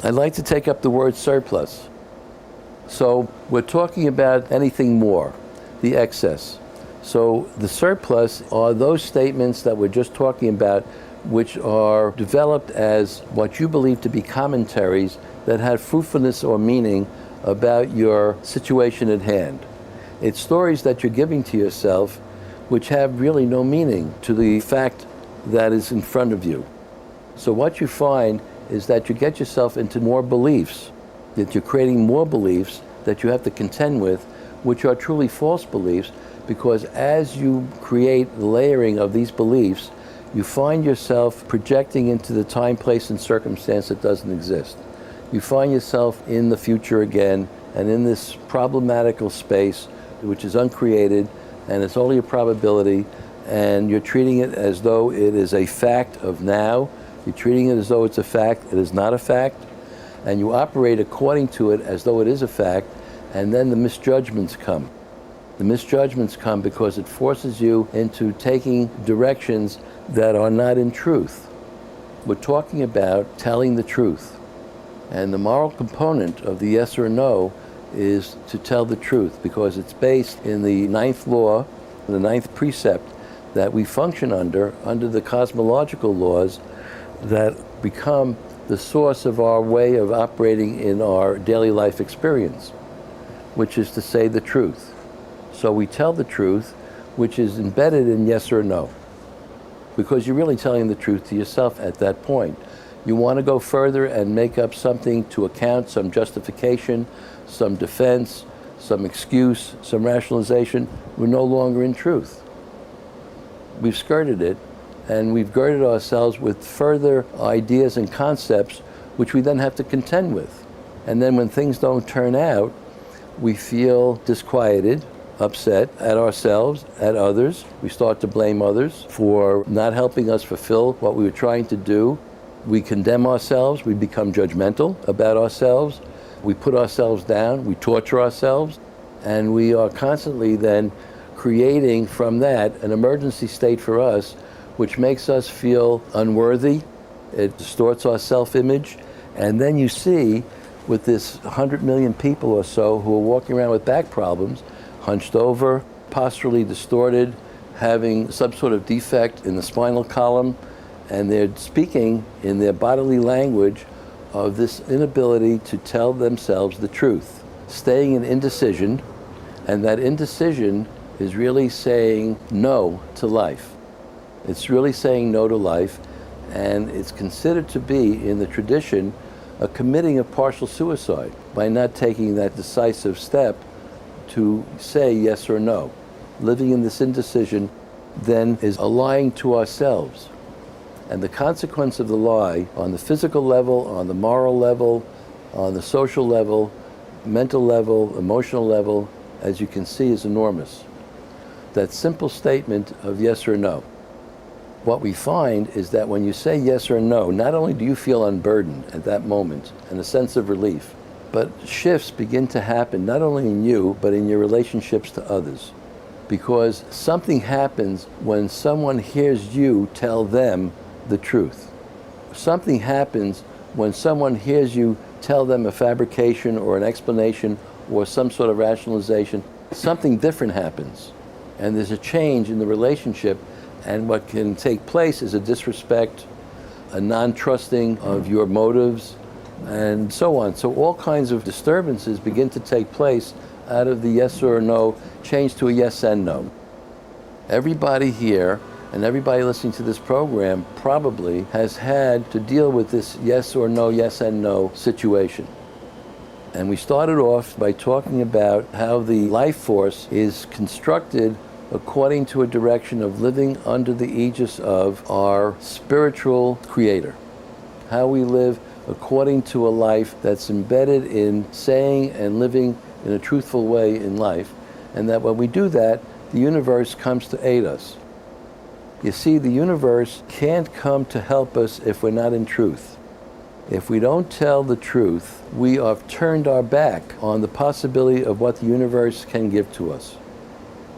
I'd like to take up the word surplus. So we're talking about anything more, the excess. So the surplus are those statements that we're just talking about, which are developed as what you believe to be commentaries that have fruitfulness or meaning about your situation at hand. It's stories that you're giving to yourself which have really no meaning to the fact that is in front of you. So what you find is that you get yourself into more beliefs, that you're creating more beliefs that you have to contend with, which are truly false beliefs, because as you create layering of these beliefs, you find yourself projecting into the time, place, and circumstance that doesn't exist. You find yourself in the future again, and in this problematical space, which is uncreated, and it's only a probability, and you're treating it as though it is a fact of now. You're treating it as though it's a fact. It is not a fact, and you operate according to it as though it is a fact, and then the misjudgments come. The misjudgments come because it forces you into taking directions that are not in truth. We're talking about telling the truth. And the moral component of the yes or no is to tell the truth, because it's based in the ninth law, the ninth precept that we function under the cosmological laws that become the source of our way of operating in our daily life experience, which is to say the truth. So we tell the truth, which is embedded in yes or no, because you're really telling the truth to yourself at that point. You want to go further and make up something to account, some justification, some defense, some excuse, some rationalization. We're no longer in truth. We've skirted it, and we've girded ourselves with further ideas and concepts, which we then have to contend with. And then when things don't turn out, we feel disquieted, upset at ourselves, at others. We start to blame others for not helping us fulfill what we were trying to do. We condemn ourselves, we become judgmental about ourselves, we put ourselves down, we torture ourselves, and we are constantly then creating from that an emergency state for us, which makes us feel unworthy. It distorts our self-image, and then you see with this 100 million people or so who are walking around with back problems, hunched over, posturally distorted, having some sort of defect in the spinal column, and they're speaking in their bodily language of this inability to tell themselves the truth, staying in indecision, and that indecision is really saying no to life. It's really saying no to life, and it's considered to be, in the tradition, a committing of partial suicide by not taking that decisive step to say yes or no. Living in this indecision then is a lying to ourselves. And the consequence of the lie on the physical level, on the moral level, on the social level, mental level, emotional level, as you can see, is enormous. That simple statement of yes or no. What we find is that when you say yes or no, not only do you feel unburdened at that moment and a sense of relief, but shifts begin to happen not only in you, but in your relationships to others. Because something happens when someone hears you tell them the truth. Something happens when someone hears you tell them a fabrication or an explanation or some sort of rationalization. Something different happens, and there's a change in the relationship, and what can take place is a disrespect, a non-trusting of your motives, and so on. So all kinds of disturbances begin to take place out of the yes or no change to a yes and no. Everybody here and everybody listening to this program probably has had to deal with this yes or no, yes and no situation. And we started off by talking about how the life force is constructed according to a direction of living under the aegis of our spiritual creator. How we live according to a life that's embedded in saying and living in a truthful way in life, and that when we do that, the universe comes to aid us. You see, the universe can't come to help us if we're not in truth. If we don't tell the truth, we have turned our back on the possibility of what the universe can give to us.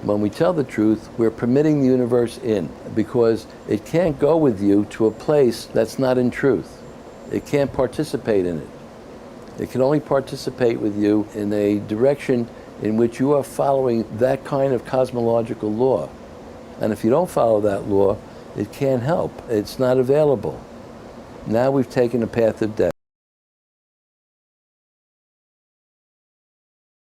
When we tell the truth, we're permitting the universe in, because it can't go with you to a place that's not in truth. It can't participate in it. It can only participate with you in a direction in which you are following that kind of cosmological law. And if you don't follow that law, it can't help. It's not available. Now we've taken a path of death.